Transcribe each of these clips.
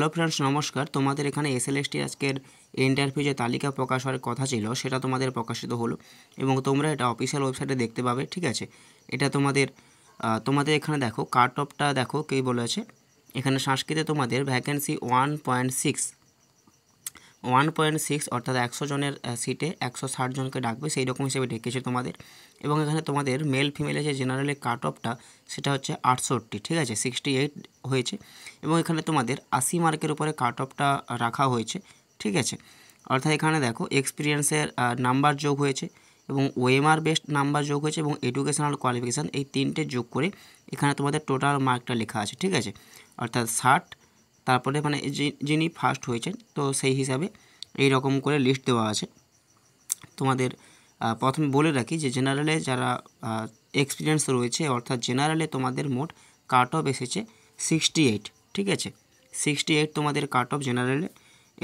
Hello friends, নমস্কার। তোমাদের এখানে এসএলএসটি আজকের ইন্টারভিউ যে তালিকা প্রকাশ হওয়ার কথা ছিল সেটা তোমাদের প্রকাশিত হলো এবং তোমরা এটা অফিসিয়াল ওয়েবসাইটে দেখতে পাবে। ঠিক আছে, এটা তোমাদের এখানে দেখো কাট অফটা দেখো কী বলেছে। এখানে সংস্কৃতে তোমাদের ভ্যাকেন্সি 1.6 অর্থাৎ 100 জনের সিটে 160 জনকে ডাকবে, সেই রকম হিসেবে ডেকেছে তোমাদের। এবং এখানে তোমাদের মেল ফিমেলে যে জেনারেলের কাট অফটা সেটা হচ্ছে 68, ঠিক আছে, 68 হয়েছে। এবং এখানে তোমাদের 80 মার্কের উপরে কাট অফটা রাখা হয়েছে, ঠিক আছে। অর্থাৎ এখানে দেখো এক্সপিরিয়েন্সের নাম্বার যোগ হয়েছে এবং ওএমআর বেস্ট নাম্বার যোগ হয়েছে এবং এডুকেশনাল কোয়ালিফিকেশান, এই তিনটে যোগ করে এখানে তোমাদের টোটাল মার্কটা লেখা আছে, ঠিক আছে। অর্থাৎ 60, তারপরে মানে যিনি ফার্স্ট হয়েছেন তো সেই হিসাবে এই রকম করে লিস্ট দেওয়া আছে তোমাদের। প্রথমে বলে রাখি যে জেনারেলে যারা এক্সপিরিয়েন্স রয়েছে, অর্থাৎ জেনারেলে তোমাদের মোট কাট অফ এসেছে 68, ঠিক আছে, 68 তোমাদের কাট অফ জেনারেলে।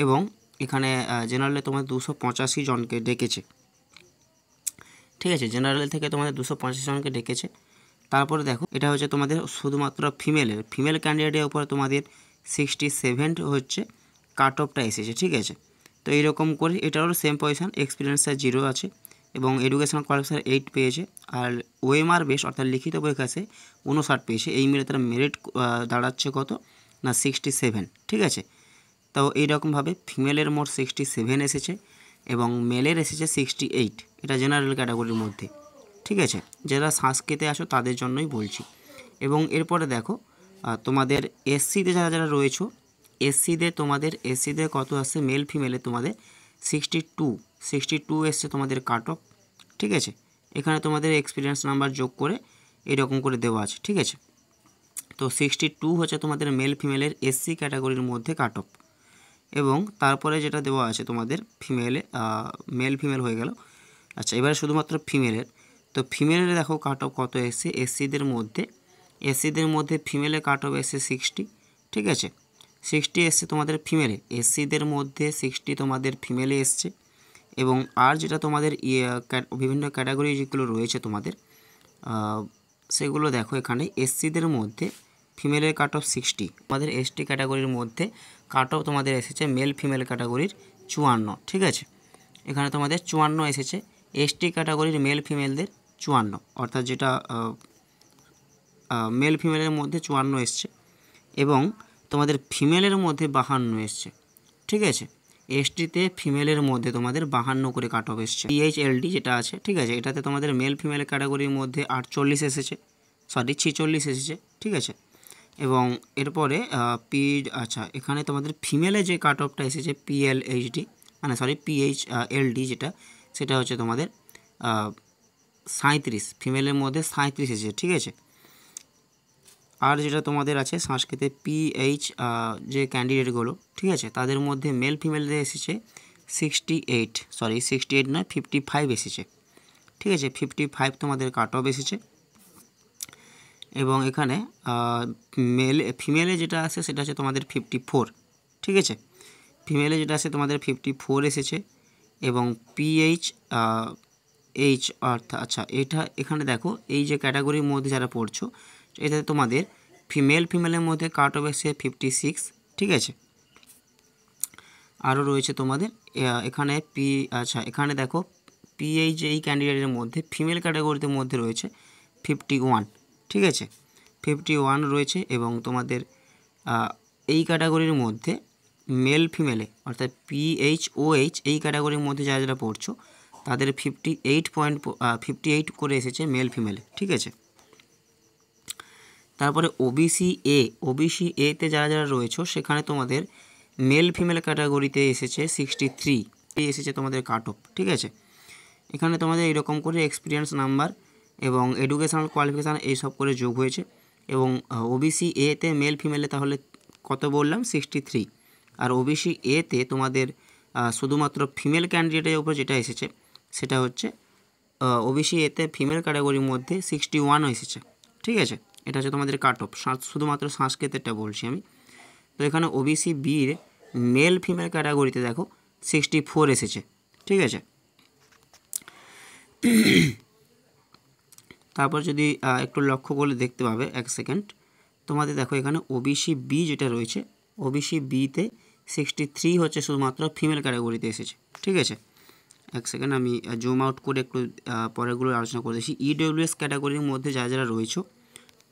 এবং এখানে জেনারেলে তোমাদের 285 জনকে ডেকেছে, ঠিক আছে, জেনারেল থেকে তোমাদের 285 জনকে ডেকেছে। তারপরে দেখো এটা হচ্ছে তোমাদের শুধুমাত্র ফিমেল ক্যান্ডিডেটের উপরে তোমাদের 67 হচ্ছে কাট অফটা এসেছে, ঠিক আছে। তো এইরকম করে এটারও সেম পজিশান, এক্সপিরিয়েন্সের 0 আছে এবং এডুকেশনাল কোয়ালিফিকেশন 8 পেয়েছে। আর ওএমআর বেস অর্থাৎ লিখিত পরীক্ষায় 59 পেয়েছে। এই মিলে তার মেরিট দাঁড়াচ্ছে কত না 67, ঠিক আছে। তো এইরকমভাবে ফিমেলের মোট 67 এসেছে এবং মেলের এসেছে 68, এটা জেনারেল ক্যাটাগরির মধ্যে, ঠিক আছে। যারা সংস্কৃতে আসো তাদের জন্যই বলছি। এবং এরপরে দেখো তোমাদের এসসিতে যারা রয়েছো, এসসিদের কত আসছে মেল ফিমেলে তোমাদের 62 এসছে তোমাদের কাট অফ, ঠিক আছে। এখানে তোমাদের এক্সপিরিয়েন্স নাম্বার যোগ করে এরকম করে দেওয়া আছে, ঠিক আছে। তো 62 হচ্ছে তোমাদের মেল ফিমেলের এসসি ক্যাটাগরির মধ্যে কাট অফ। এবং তারপরে যেটা দেওয়া আছে তোমাদের মেল ফিমেল হয়ে গেল। আচ্ছা, এবারে শুধুমাত্র ফিমেলের। তো ফিমেলের দেখো কাট অফ কত এসছে এসসিদের মধ্যে ফিমেলের কাট অফ এসছে 60, ঠিক আছে, 60 এসছে তোমাদের ফিমেলে। এসসিদের মধ্যে 60 তোমাদের ফিমেলে এসছে। এবং আর যেটা তোমাদের বিভিন্ন ক্যাটাগরি যেগুলো রয়েছে তোমাদের সেগুলো দেখো। এখানে এসসিদের মধ্যে ফিমেলের কাট অফ 60, তোমাদের এসটি ক্যাটাগরির মধ্যে কাট অফ তোমাদের এসেছে মেল ফিমেল ক্যাটাগরির 54, ঠিক আছে। এখানে তোমাদের 54 এসেছে এসটি ক্যাটাগরির মেল ফিমেলদের 54, অর্থাৎ যেটা মেল ফিমেলের মধ্যে 54 এসছে। এবং তোমাদের ফিমেলের মধ্যে 52 এসছে, ঠিক আছে। এসটিতে ফিমেলের মধ্যে তোমাদের 52 করে কাট অফ এসছে। পিএইচএলডি যেটা আছে, ঠিক আছে, এটাতে তোমাদের মেল ফিমেল ক্যাটাগরির মধ্যে 46 এসেছে, ঠিক আছে। এবং এরপরে আচ্ছা, এখানে তোমাদের ফিমেলে যে কাট অফটা এসেছে পিএইচএলডি সেটা হচ্ছে তোমাদের 37, ফিমেলের মধ্যে 37 এসেছে, ঠিক আছে। আর যেটা তোমাদের আছে সংস্কৃতে পিএইচ যে ক্যান্ডিডেটগুলো, ঠিক আছে, তাদের মধ্যে মেল ফিমেলদের এসেছে 68 নয় 55 এসেছে, ঠিক আছে, 55 তোমাদের কাট অফ এসেছে। এবং এখানে ফিমেলে যেটা আছে সেটা হচ্ছে তোমাদের 54, ঠিক আছে, ফিমেলে যেটা আছে তোমাদের 54 এসেছে। এবং পিএইচ অর্থাৎ আচ্ছা, এখানে দেখো এই যে ক্যাটাগরির মধ্যে যারা পড়ছো এটাতে তোমাদের ফিমেলের মধ্যে কাট অফ এসেছে 56, ঠিক আছে। আরও রয়েছে তোমাদের এখানে এখানে দেখো পিএইচ এই ক্যান্ডিডেটের মধ্যে ফিমেল ক্যাটাগরিতে মধ্যে রয়েছে 51, ঠিক আছে, 51 রয়েছে। এবং তোমাদের এই ক্যাটাগরির মধ্যে মেল ফিমেলে অর্থাৎ পিএইচওএইচ এই ক্যাটাগরির মধ্যে যারা পড়ছো তাদের 58 করে এসেছে মেল ফিমেলে, ঠিক আছে। তারপরে ওবিসি এতে যারা রয়েছে সেখানে তোমাদের মেল ফিমেল ক্যাটাগরিতে এসেছে 63 এসেছে তোমাদের কাট অফ, ঠিক আছে। এখানে তোমাদের এরকম করে এক্সপিরিয়েন্স নাম্বার এবং এডুকেশনাল কোয়ালিফিকেশান এইসব করে যোগ হয়েছে। এবং ওবিসি এতে মেল ফিমেলে তাহলে কত বললাম 63, আর ওবিসি এতে তোমাদের শুধুমাত্র ফিমেল ক্যান্ডিডেটের উপর যেটা এসেছে সেটা হচ্ছে ওবিসি এতে ফিমেল ক্যাটাগরির মধ্যে 61 এসেছে, ঠিক আছে। এটা হচ্ছে তোমাদের কাট অফ, শুধুমাত্র সংস্কৃতেরটা বলছি আমি। তো এখানে ওবিসি বির মেল ফিমেল ক্যাটাগরিতে দেখো 64 এসেছে, ঠিক আছে। তারপর যদি একটু লক্ষ্য করলে দেখতে পাবে, এক সেকেন্ড, তোমাদের দেখো এখানে ওবিসি বি যেটা রয়েছে ওবিসি বিতে 63 হচ্ছে শুধুমাত্র ফিমেল ক্যাটাগরিতে এসেছে। ঠিক আছে, এক সেকেন্ড আমি জুম আউট করে একটু পরেরগুলো আলোচনা করে দিচ্ছি। ইডব্লিউএস ক্যাটাগরির মধ্যে যারা রয়েছে,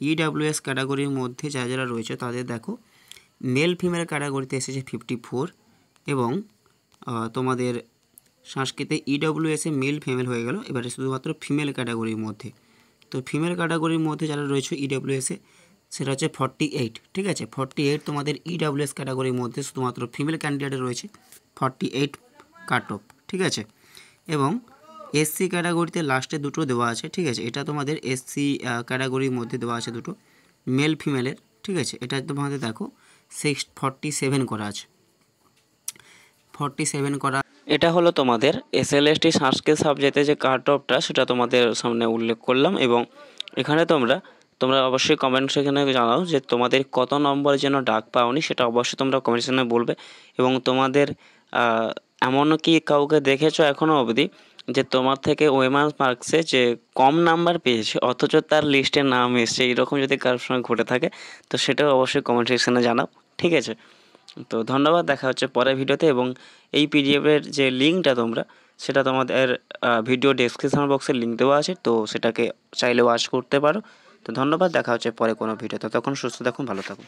ইডব্লিউএস ক্যাটাগরির মধ্যে যারা রয়েছে তাদের দেখো মেল ফিমেল ক্যাটাগরিতে এসেছে 54 এবং তোমাদের সংস্কৃতে ইডব্লিউএসে মেল ফিমেল হয়ে গেল। এবারে শুধুমাত্র ফিমেল ক্যাটাগরির মধ্যে, তো ফিমেল ক্যাটাগরির মধ্যে যারা রয়েছে ইডব্লিউএসে সেটা হচ্ছে 48। ঠিক আছে, 48 তোমাদের ইডব্লিউএস ক্যাটাগরির মধ্যে শুধুমাত্র ফিমেল ক্যান্ডিডেট রয়েছে 48 কাট অফ। ঠিক আছে, এবং এসসি ক্যাটাগরিতে লাস্টে দুটো দেওয়া আছে। ঠিক আছে, এটা তোমাদের এসসি ক্যাটাগরির মধ্যে দেওয়া আছে দুটো মেল ফিমেলের। ঠিক আছে, এটা তোমাদের দেখো 47 করা আছে, 47 করা। এটা হলো তোমাদের এসএলএসটি সংস্কৃত সাবজেক্টে যে কাট অফটা সেটা তোমাদের সামনে উল্লেখ করলাম। এবং এখানে তোমরা অবশ্যই কমেন্ট সেখানে জানাও যে তোমাদের কত নম্বরের জন্য ডাক পাওনি, সেটা অবশ্যই তোমরা কমেন্ট সেকশনে বলবে। এবং তোমাদের এমন কি কাউকে দেখেছো এখনও অবধি যে তোমার থেকে ওয়েমার মার্কসে যে কম নাম্বার পেয়েছে অথচ তার লিস্টে নাম এসছে, এরকম যদি কারোর সঙ্গে ঘটে থাকে তো সেটাও অবশ্যই কমেন্ট সেকশনে জানাও। ঠিক আছে, তো ধন্যবাদ, দেখা হচ্ছে পরের ভিডিওতে। এবং এই পিডিএফের যে লিঙ্কটা সেটা তোমাদের ভিডিও ডেসক্রিপশন বক্সে লিঙ্ক দেওয়া আছে, তো সেটাকে চাইলে ওয়াচ করতে পারো। তো ধন্যবাদ, দেখা হচ্ছে পরে কোনো ভিডিওতে। তখন সুস্থ থাকুন, ভালো থাকুন।